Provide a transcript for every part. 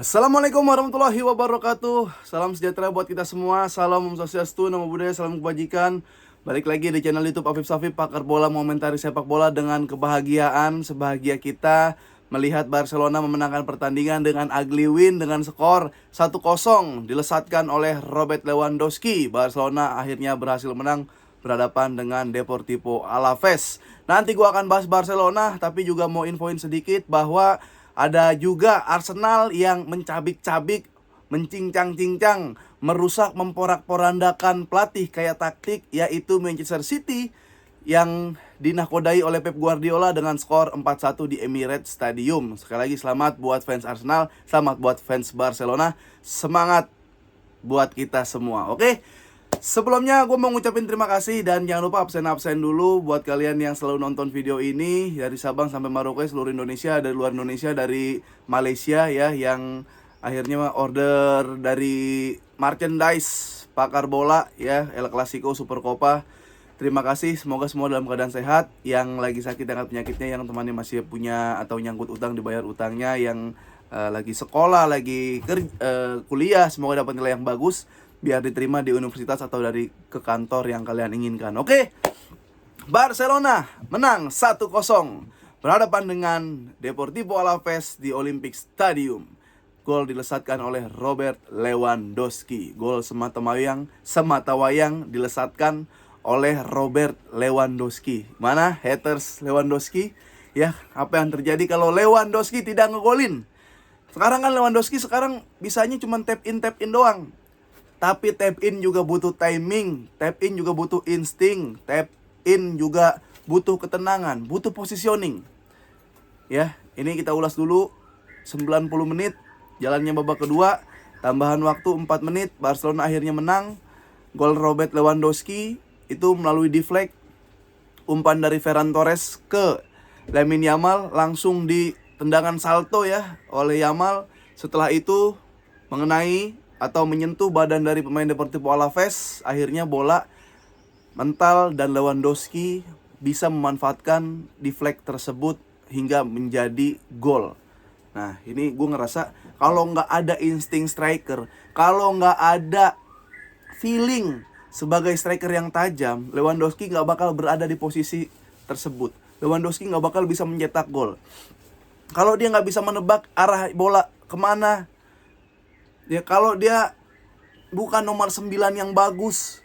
Assalamualaikum warahmatullahi wabarakatuh. Salam sejahtera buat kita semua. Salam Om Swastiastu, Namo Buddhaya, salam kebajikan. Balik lagi di channel YouTube Afif Safif, pakar bola mengomentari sepak bola dengan kebahagiaan. Sebahagia kita melihat Barcelona memenangkan pertandingan dengan ugly win dengan skor 1-0 dilesatkan oleh Robert Lewandowski. Barcelona akhirnya berhasil menang berhadapan dengan Deportivo Alaves. Nanti gua akan bahas Barcelona, tapi juga mau infoin sedikit bahwa ada juga Arsenal yang mencabik-cabik, mencincang-cincang, merusak, memporak-porandakan pelatih kayak taktik, yaitu Manchester City yang dinakodai oleh Pep Guardiola dengan skor 4-1 di Emirates Stadium. Sekali lagi selamat buat fans Arsenal, selamat buat fans Barcelona, semangat buat kita semua, oke? Sebelumnya gue mau ngucapin terima kasih dan jangan lupa absen-absen dulu buat kalian yang selalu nonton video ini dari Sabang sampai Merauke, seluruh Indonesia, dari luar Indonesia, dari Malaysia ya, yang akhirnya order dari merchandise pakar bola ya, El Clasico, Super Copa. Terima kasih, semoga semua dalam keadaan sehat. Yang lagi sakit dengan penyakitnya, yang temannya masih punya atau nyangkut utang dibayar utangnya, yang lagi sekolah, lagi kuliah, semoga dapat nilai yang bagus biar diterima di universitas atau dari ke kantor yang kalian inginkan. Oke. Barcelona menang 1-0 berhadapan dengan Deportivo Alaves di Olympic Stadium. Gol dilesatkan oleh Robert Lewandowski. Gol semata wayang dilesatkan oleh Robert Lewandowski. Mana haters Lewandowski? Ya, apa yang terjadi kalau Lewandowski tidak ngegolin? Sekarang kan Lewandowski bisanya cuma tap in doang. Tapi tap in juga butuh timing, tap in juga butuh insting, tap in juga butuh ketenangan, butuh positioning. Ya, ini kita ulas dulu 90 menit, jalannya babak kedua, tambahan waktu 4 menit, Barcelona akhirnya menang. Gol Robert Lewandowski itu melalui deflect, umpan dari Ferran Torres ke Lamine Yamal, langsung di tendangan salto ya oleh Yamal. Setelah itu mengenai atau menyentuh badan dari pemain Deportivo Alaves, akhirnya bola mental dan Lewandowski bisa memanfaatkan deflect tersebut hingga menjadi gol. Nah, ini gue ngerasa kalau nggak ada insting striker, kalau nggak ada feeling sebagai striker yang tajam, Lewandowski nggak bakal berada di posisi tersebut. Lewandowski nggak bakal bisa mencetak gol. Kalau dia nggak bisa menebak arah bola kemana, ya kalau dia bukan nomor 9 yang bagus,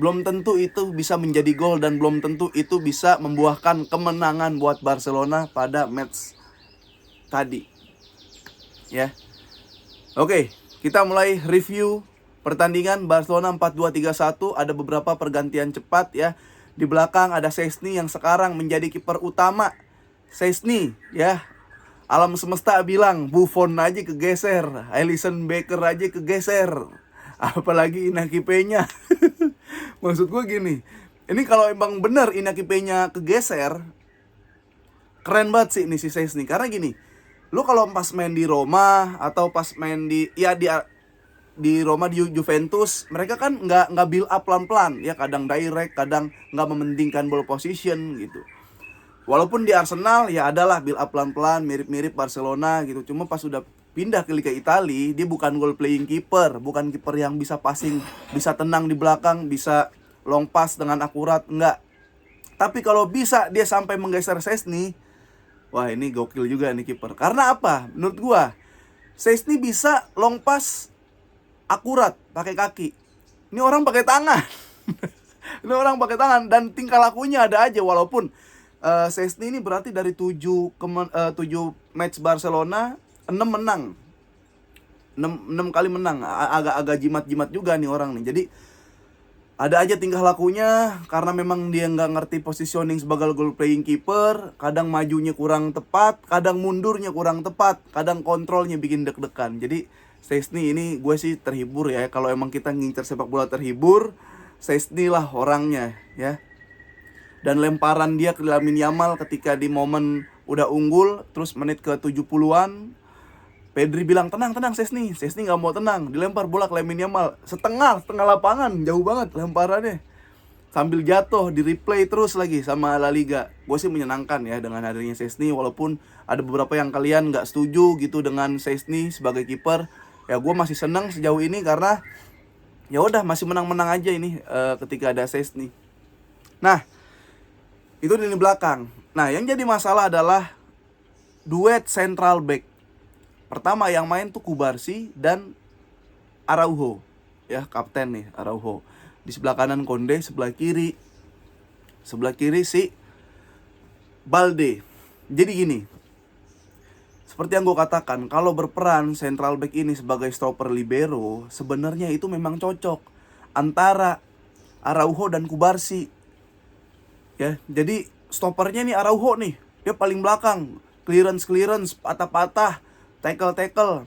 belum tentu itu bisa menjadi gol dan belum tentu itu bisa membuahkan kemenangan buat Barcelona pada match tadi. Ya. Oke, kita mulai review pertandingan Barcelona 4-2-3-1. Ada beberapa pergantian cepat ya. Di belakang ada Szczęsny yang sekarang menjadi kiper utama. Szczęsny ya. Alam semesta bilang Buffon aja kegeser, Alisson Becker aja kegeser, apalagi Inaki Peña. Maksud gue gini, ini kalau emang bener Inaki Peña kegeser, keren banget sih ini si Szczęsny. Karena gini, lu kalau pas main di Roma atau pas main di Roma, di Juventus, mereka kan nggak build up pelan-pelan ya, kadang direct, kadang nggak mementingkan ball position gitu. Walaupun di Arsenal ya adalah build up pelan-pelan, mirip-mirip Barcelona gitu. Cuma pas sudah pindah ke Liga Italia, dia bukan goal playing keeper, bukan kiper yang bisa passing, bisa tenang di belakang, bisa long pass dengan akurat, enggak. Tapi kalau bisa dia sampai menggeser Szczęsny, wah ini gokil juga nih kiper. Karena apa? Menurut gua, Szczęsny bisa long pass akurat pakai kaki. Ini orang pakai tangan. Ini orang pakai tangan dan tingkah lakunya ada aja. Walaupun Szczęsny ini berarti dari 7 match Barcelona 6 menang. 6 kali menang. Agak jimat-jimat juga nih orang nih. Jadi ada aja tingkah lakunya, karena memang dia nggak ngerti positioning sebagai goal playing keeper. Kadang majunya kurang tepat, kadang mundurnya kurang tepat, kadang kontrolnya bikin deg-degan. Jadi Szczęsny ini gue sih terhibur ya. Kalau emang kita ngincer sepak bola terhibur, Szczęsny lah orangnya ya. Dan lemparan dia ke Lamine Yamal ketika di momen udah unggul, terus menit ke 70-an, Pedri bilang tenang Szczęsny gak mau tenang, dilempar bola ke Lamine Yamal setengah lapangan, jauh banget lemparannya, sambil jatuh, di replay terus lagi sama La Liga. Gue sih menyenangkan ya dengan hadirnya Szczęsny, walaupun ada beberapa yang kalian nggak setuju gitu dengan Szczęsny sebagai kiper. Ya gue masih seneng sejauh ini karena ya udah masih menang-menang aja ini ketika ada Szczęsny. Nah, itu di lini belakang. Nah, yang jadi masalah adalah duet central back. Pertama yang main tuh Cubarsí dan Araujo. Ya, kapten nih Araujo. Di sebelah kanan Konde, sebelah kiri si Balde. Jadi gini, seperti yang gue katakan, kalau berperan central back ini sebagai stopper libero, sebenarnya itu memang cocok antara Araujo dan Cubarsí. Ya, jadi stoppernya nih Araujo nih, dia paling belakang, clearance, patah-patah, tackle.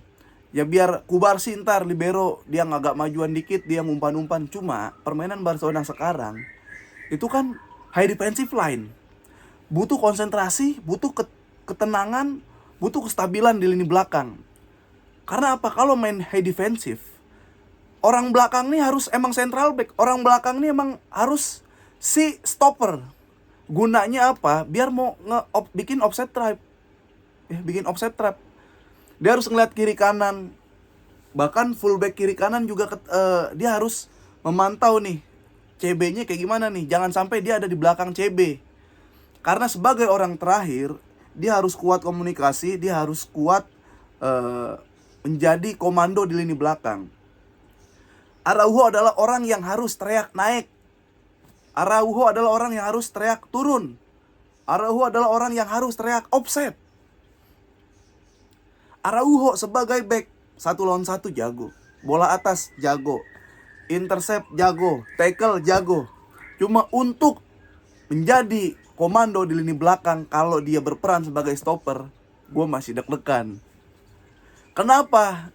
Ya biar Cubarsí ntar libero, dia agak majuan dikit, dia ngumpan-umpan. Cuma permainan Barcelona sekarang itu kan high defensive line, butuh konsentrasi, butuh ketenangan, butuh kestabilan di lini belakang. Karena apa? Kalau main high defensive, orang belakang nih harus emang central back, orang belakang nih emang harus si stopper. Gunanya apa? Biar mau bikin offset trap. Bikin offset trap. Dia harus ngeliat kiri kanan. Bahkan fullback kiri kanan juga dia harus memantau nih CB-nya kayak gimana nih. Jangan sampai dia ada di belakang CB. Karena sebagai orang terakhir, dia harus kuat komunikasi, dia harus kuat menjadi komando di lini belakang. Araujo adalah orang yang harus teriak naik. Araujo adalah orang yang harus teriak turun. Araujo adalah orang yang harus teriak offset. Araujo sebagai back 1 lawan 1 jago, bola atas jago, intercept jago, tackle jago. Cuma untuk menjadi komando di lini belakang, kalau dia berperan sebagai stopper, gue masih deg-degan. Kenapa?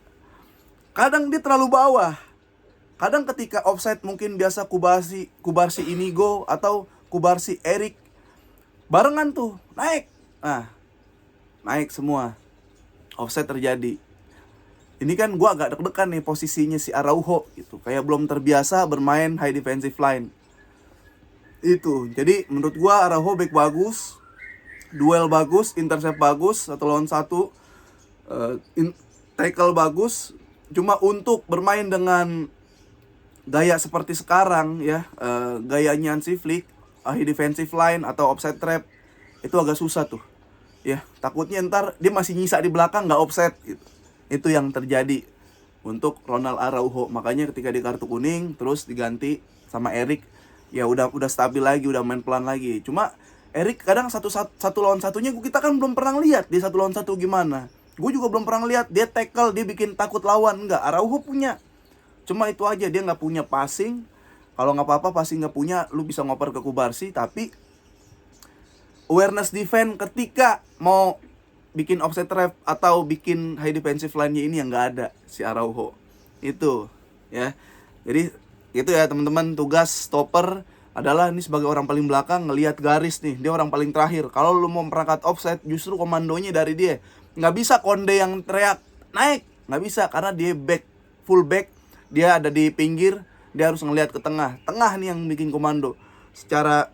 Kadang dia terlalu bawah. Kadang ketika offside mungkin biasa Cubarsí Inigo atau Cubarsí Eric barengan tuh naik. Nah, naik semua. Offside terjadi. Ini kan gue agak deg-degan nih posisinya si Araujo gitu. Kayak belum terbiasa bermain high defensive line. Itu. Jadi menurut gue Araujo back bagus, duel bagus, intercept bagus, 1 lawan 1, tackle bagus. Cuma untuk bermain dengan gaya seperti sekarang ya, gayanya Hansi Flick, high defensive line atau offside trap, itu agak susah tuh. Ya, takutnya ntar dia masih nyisa di belakang nggak offset gitu. Itu yang terjadi untuk Ronald Araujo. Makanya ketika di kartu kuning terus diganti sama Eric, ya udah stabil lagi, udah main pelan lagi. Cuma Eric kadang satu lawan satunya kita kan belum pernah lihat dia 1 lawan 1 gimana. Gue juga belum pernah lihat dia tackle, dia bikin takut lawan. Enggak, Araujo punya. Cuma itu aja, dia nggak punya passing. Kalau nggak apa-apa passing nggak punya, lu bisa ngoper ke Cubarsí. Tapi awareness defense ketika mau bikin offset trap atau bikin high defensive line-nya ini yang nggak ada si Araujo. Itu ya. Jadi itu ya teman-teman, tugas stopper adalah ini sebagai orang paling belakang ngelihat garis nih, dia orang paling terakhir. Kalau lu mau perangkat offset, justru komandonya dari dia. Nggak bisa Konde yang teriak naik, nggak bisa karena dia back, full back, dia ada di pinggir, dia harus ngelihat ke tengah nih yang bikin komando. Secara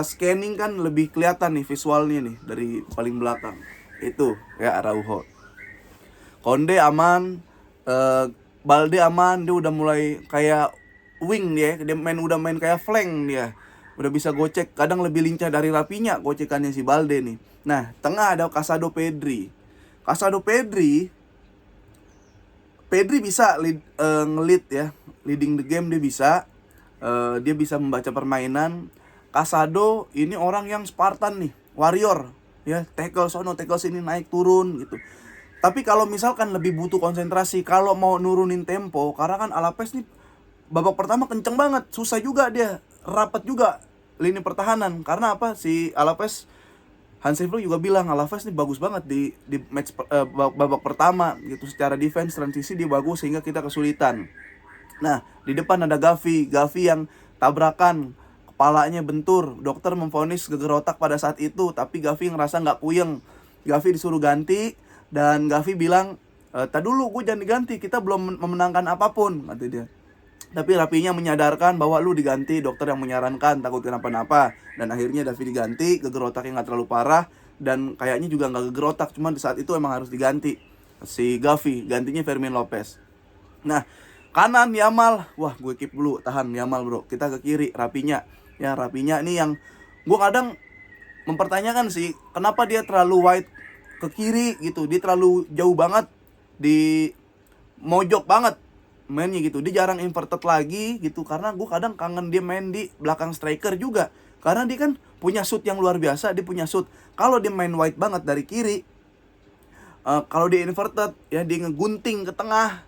scanning kan lebih kelihatan nih visualnya nih dari paling belakang. Itu ya Araujo. Konde aman, Balde aman, dia udah mulai kayak wing dia udah main kayak flank dia. Udah bisa gocek, kadang lebih lincah dari Rapinya gocekannya si Balde nih. Nah, tengah ada Casado Pedri bisa ngelit ya, leading the game dia bisa. Dia bisa membaca permainan. Casado ini orang yang Spartan nih, warrior ya, tackle sono, tackle sini, naik turun gitu. Tapi kalau misalkan lebih butuh konsentrasi, kalau mau nurunin tempo, karena kan Alaves nih babak pertama kenceng banget, susah juga dia, rapat juga lini pertahanan. Karena apa? Si Alaves, Hansi Flick juga bilang Alaves nih bagus banget di match babak pertama gitu, secara defense transisi dia bagus sehingga kita kesulitan. Nah, di depan ada Gavi yang tabrakan, kepalanya bentur. Dokter memvonis geger otak pada saat itu, tapi Gavi ngerasa nggak puyeng. Gavi disuruh ganti dan Gavi bilang, "Tak dulu, gue jangan diganti, kita belum memenangkan apapun," kata dia. Tapi Rapinya menyadarkan bahwa lu diganti, dokter yang menyarankan, takut kenapa-napa. Dan akhirnya Davi diganti, geger otaknya nggak terlalu parah. dan kayaknya juga nggak gegerotak. Cuman di saat itu emang harus diganti si Gavi, gantinya Fermin Lopez. Nah, kanan Yamal, wah gue keep dulu, tahan Yamal bro. Kita ke kiri Rapinya. Ya Rapinya nih yang gue kadang mempertanyakan sih, kenapa dia terlalu wide ke kiri gitu. Dia terlalu jauh banget, di mojok banget mainnya gitu. Dia jarang inverted lagi gitu, karena gue kadang kangen dia main di belakang striker juga. Karena dia kan punya shoot yang luar biasa, dia punya shoot. Kalau dia main wide banget dari kiri, kalau dia inverted ya, dia ngegunting ke tengah,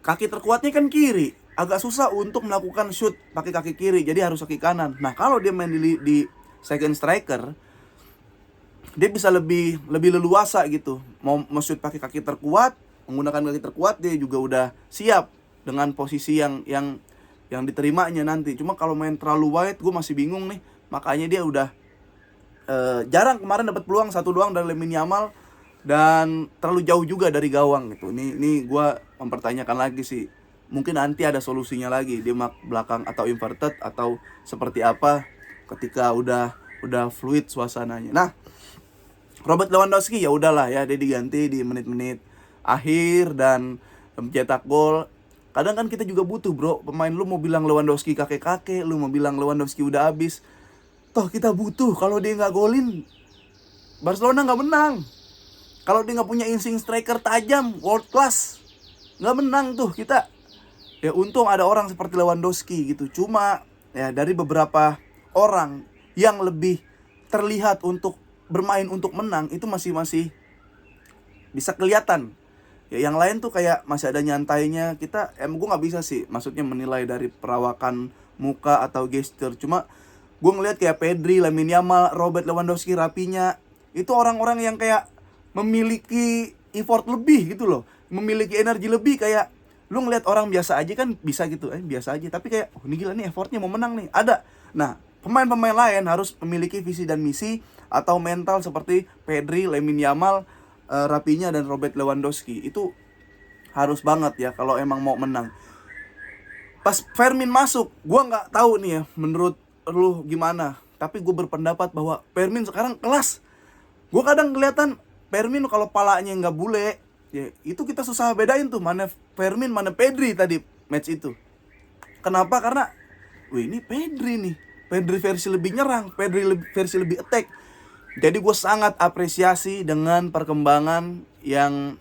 kaki terkuatnya kan kiri, agak susah untuk melakukan shoot pakai kaki kiri, jadi harus kaki kanan. Nah kalau dia main di second striker, dia bisa lebih leluasa gitu. Mau shoot pakai kaki terkuat, menggunakan kaki terkuat, dia juga udah siap dengan posisi yang diterimanya nanti. Cuma kalau main terlalu wide, gue masih bingung nih. Makanya dia udah jarang kemarin dapat peluang, satu doang dari Lamine Yamal, dan terlalu jauh juga dari gawang gitu. Ini gue mempertanyakan lagi sih. Mungkin nanti ada solusinya lagi, dia belakang atau inverted atau seperti apa ketika udah fluid suasananya. Nah, Robert Lewandowski ya udahlah ya, dia diganti di menit-menit akhir dan mencetak gol. Kadang kan kita juga butuh bro pemain. Lu mau bilang Lewandowski kakek-kakek, lu mau bilang Lewandowski udah habis, toh kita butuh. Kalau dia nggak golin, Barcelona nggak menang. Kalau dia nggak punya insting striker tajam world class, nggak menang tuh kita. Ya untung ada orang seperti Lewandowski gitu. Cuma ya dari beberapa orang yang lebih terlihat untuk bermain untuk menang, itu masih bisa kelihatan. Ya yang lain tuh kayak masih ada nyantainya. Gue nggak bisa sih maksudnya menilai dari perawakan muka atau gesture. Cuma gue ngeliat kayak Pedri, Lamine Yamal, Robert Lewandowski, Rapinya, itu orang-orang yang kayak memiliki effort lebih gitu loh, memiliki energi lebih. Kayak lu ngeliat orang biasa aja kan bisa gitu, biasa aja, tapi kayak ini gila nih, effortnya mau menang nih, ada. Nah pemain-pemain lain harus memiliki visi dan misi atau mental seperti Pedri, Lamine Yamal, Rapinya, dan Robert Lewandowski. Itu harus banget ya kalau emang mau menang. Pas Fermin masuk, gue nggak tahu nih ya menurut lu gimana, tapi gue berpendapat bahwa Fermin sekarang kelas. Gue kadang kelihatan Fermin kalau palanya nggak bule, ya itu kita susah bedain tuh mana Fermin mana Pedri tadi match itu. Kenapa? Karena ini Pedri nih, Pedri versi lebih nyerang, Pedri versi lebih attack. Jadi gue sangat apresiasi dengan perkembangan yang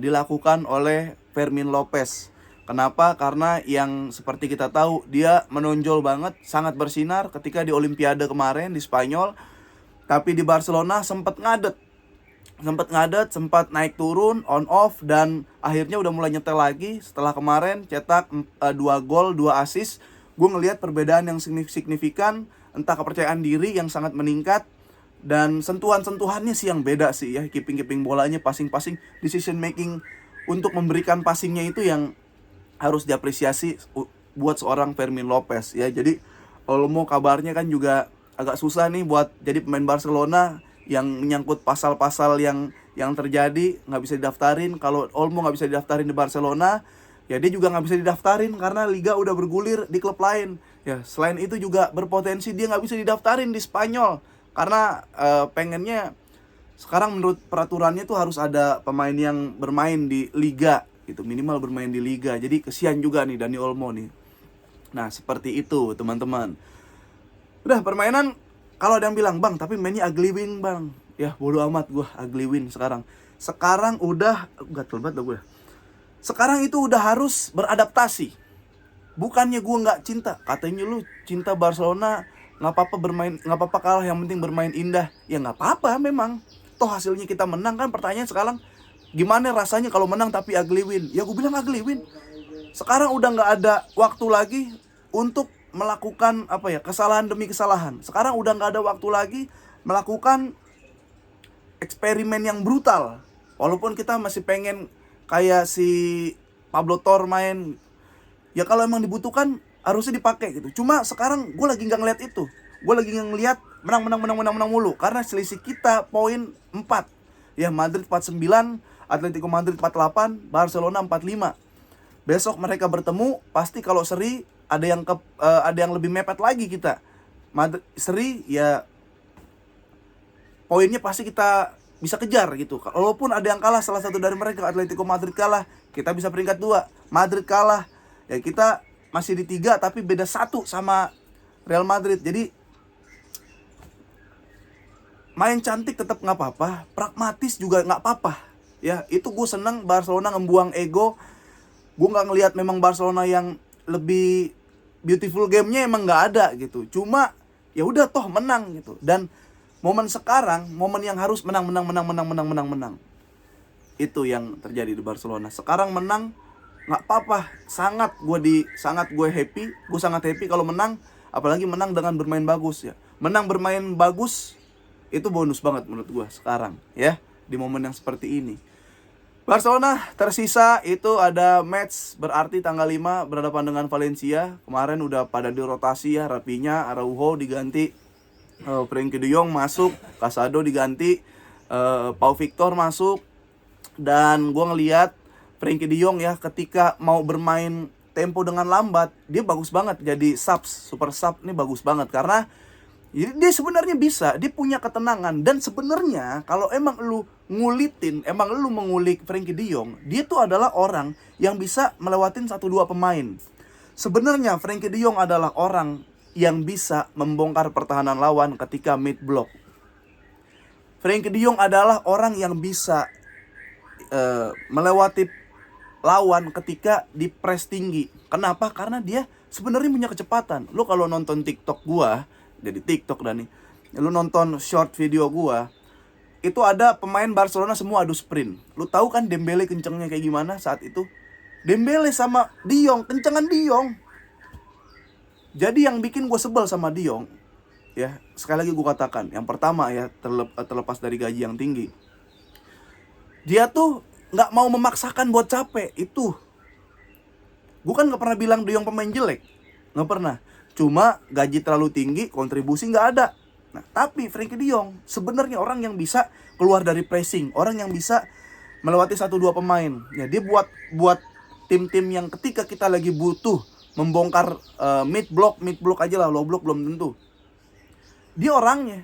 dilakukan oleh Fermin Lopez. Kenapa? Karena yang seperti kita tahu, dia menonjol banget, sangat bersinar ketika di Olimpiade kemarin di Spanyol. Tapi di Barcelona sempat ngadet, sempat naik turun, on off, dan akhirnya udah mulai nyetel lagi setelah kemarin cetak 2 gol, 2 assist. Gue ngelihat perbedaan yang signifikan, entah kepercayaan diri yang sangat meningkat, dan sentuhan-sentuhannya sih yang beda sih ya. Keeping bolanya, passing, decision making untuk memberikan passingnya itu yang harus diapresiasi buat seorang Fermin Lopez ya. Jadi Olmo kabarnya kan juga agak susah nih buat jadi pemain Barcelona, yang menyangkut pasal-pasal yang terjadi, nggak bisa didaftarin. Kalau Olmo nggak bisa didaftarin di Barcelona, ya dia juga nggak bisa didaftarin karena Liga udah bergulir di klub lain. Ya selain itu juga berpotensi dia nggak bisa didaftarin di Spanyol karena pengennya sekarang menurut peraturannya tuh harus ada pemain yang bermain di Liga gitu, minimal bermain di Liga. Jadi kesian juga nih Dani Olmo nih. Nah seperti itu teman-teman. Udah permainan, kalau ada yang bilang bang tapi mainnya ugly win bang, ya bodo amat gue, ugly win sekarang udah gatel banget gue. Sekarang itu udah harus beradaptasi. Bukannya gue nggak cinta, katanya lu cinta Barcelona, nggak apa-apa bermain, nggak apa-apa kalah, yang penting bermain indah. Ya nggak apa-apa memang, toh hasilnya kita menang kan. Pertanyaan sekarang gimana rasanya kalau menang tapi ugly win? Ya gue bilang ugly win. Sekarang udah nggak ada waktu lagi untuk melakukan kesalahan demi kesalahan. Sekarang udah nggak ada waktu lagi melakukan eksperimen yang brutal. Walaupun kita masih pengen kayak si Pablo Tor main, ya kalau emang dibutuhkan harusnya dipakai gitu. Cuma sekarang gue lagi nggak ngeliat itu. Gue lagi ngeliat menang mulu. Karena selisih kita poin 4. Ya Madrid 49, Atletico Madrid 48, Barcelona 45. Besok mereka bertemu, pasti kalau seri ada yang lebih mepet lagi kita. Madrid seri ya poinnya pasti kita bisa kejar gitu. Walaupun ada yang kalah, salah satu dari mereka, Atletico Madrid kalah, kita bisa peringkat 2. Madrid kalah, ya kita masih di 3 tapi beda 1 sama Real Madrid. Jadi main cantik tetap nggak apa-apa, pragmatis juga nggak apa-apa. Ya itu gue seneng Barcelona ngebuang ego. Gue nggak ngelihat memang Barcelona yang lebih beautiful gamenya emang nggak ada gitu. Cuma ya udah toh menang gitu. Dan momen sekarang, momen yang harus menang. Itu yang terjadi di Barcelona. Sekarang menang nggak apa-apa. Sangat gue happy. Gue sangat happy kalau menang, apalagi menang dengan bermain bagus ya. Menang bermain bagus itu bonus banget menurut gue sekarang ya, di momen yang seperti ini. Barcelona tersisa itu ada match berarti tanggal 5 berhadapan dengan Valencia. Kemarin udah pada dirotasi ya, Rafinha, Araujo diganti, Frenkie de Jong masuk, Casado diganti, Pau Victor masuk. Dan gue ngelihat Frenkie de Jong ya, ketika mau bermain tempo dengan lambat, dia bagus banget jadi super sub ini bagus banget. Karena dia sebenarnya bisa, dia punya ketenangan. Dan sebenarnya kalau emang lu mengulik Frenkie de Jong, dia tuh adalah orang yang bisa melewatin 1-2 pemain. Sebenarnya Frenkie de Jong adalah orang yang bisa membongkar pertahanan lawan ketika mid block. Frenkie de Jong adalah orang yang bisa melewati lawan ketika di press tinggi. Kenapa? Karena dia sebenarnya punya kecepatan. Lu kalau nonton TikTok gua, jadi TikTok dan nih, lu nonton short video gua, itu ada pemain Barcelona semua adu sprint. Lu tahu kan Dembele kencengnya kayak gimana saat itu? Dembele sama De Jong, kencengan De Jong. Jadi yang bikin gue sebel sama De Jong, ya sekali lagi gue katakan, yang pertama ya, terlepas dari gaji yang tinggi, dia tuh nggak mau memaksakan buat capek. Itu gue kan nggak pernah bilang De Jong pemain jelek, nggak pernah. Cuma gaji terlalu tinggi, kontribusi nggak ada. Nah, tapi Frenkie de Jong sebenarnya orang yang bisa keluar dari pressing, orang yang bisa melewati 1-2 pemain. Ya, dia buat tim-tim yang ketika kita lagi butuh membongkar mid block aja lah, low block belum tentu. Dia orangnya.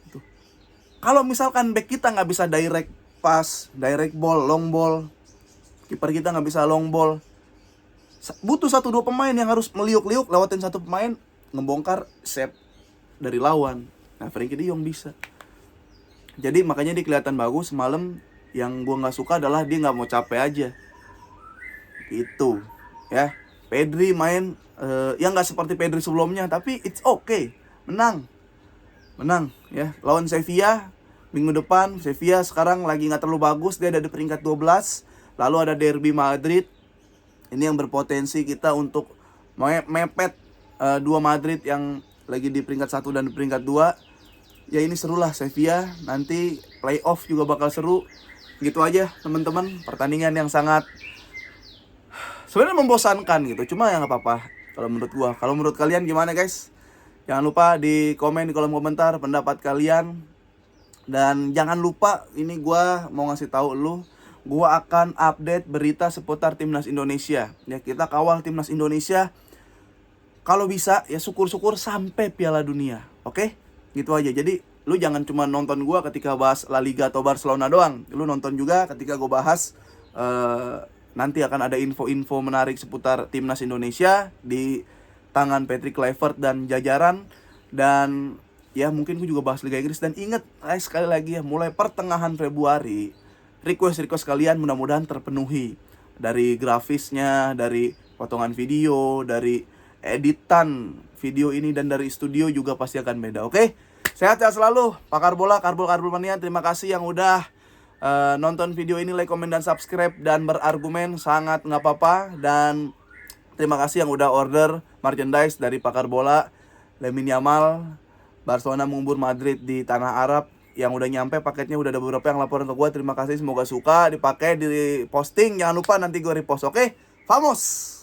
Gitu. Kalau misalkan back kita nggak bisa direct pass, direct ball, long ball, kiper kita nggak bisa long ball, butuh 1-2 pemain yang harus meliuk-liuk lewatin satu pemain, ngebongkar save dari lawan. Nah, Frenkie de Jong bisa. Jadi makanya dia kelihatan bagus semalam. Yang gue nggak suka adalah dia nggak mau capek aja. Itu ya. Pedri main yang nggak seperti Pedri sebelumnya, tapi it's okay. Menang ya. Lawan Sevilla minggu depan. Sevilla sekarang lagi nggak terlalu bagus, dia ada di peringkat 12. Lalu ada derby Madrid. Ini yang berpotensi kita untuk mepet 2 Madrid yang lagi di peringkat 1 dan di peringkat 2. Ya ini serulah Sevilla. Nanti playoff juga bakal seru. Gitu aja teman-teman. Pertandingan yang sangat sebenarnya membosankan gitu. Cuma ya nggak apa-apa kalau menurut gua. Kalau menurut kalian gimana guys? Jangan lupa di komen di kolom komentar pendapat kalian. Dan jangan lupa, ini gua mau ngasih tahu lu, gua akan update berita seputar Timnas Indonesia. Ya, kita kawal Timnas Indonesia. Kalau bisa ya syukur-syukur sampai Piala Dunia. Oke? Gitu aja. Jadi lu jangan cuma nonton gua ketika bahas La Liga atau Barcelona doang. Lu nonton juga ketika gua bahas nanti akan ada info-info menarik seputar Timnas Indonesia di tangan Patrick Kluivert dan jajaran. Dan ya mungkin gue juga bahas Liga Inggris. Dan ingat sekali lagi ya, mulai pertengahan Februari request kalian mudah-mudahan terpenuhi. Dari grafisnya, dari potongan video, dari editan video ini, dan dari studio juga pasti akan beda. Oke? Sehat-sehat selalu Pakar Bola, Karbol Mania. Terima kasih yang udah nonton video ini, like, komen, dan subscribe, dan berargumen. Sangat nggak apa-apa. Dan terima kasih yang udah order merchandise dari Pakar Bola. Lamine Yamal, Barcelona mengubur Madrid di tanah Arab. Yang udah nyampe paketnya, udah ada beberapa yang laporan ke gue. Terima kasih, semoga suka, dipakai, di posting. Jangan lupa nanti gue repost. Oke? Vamos!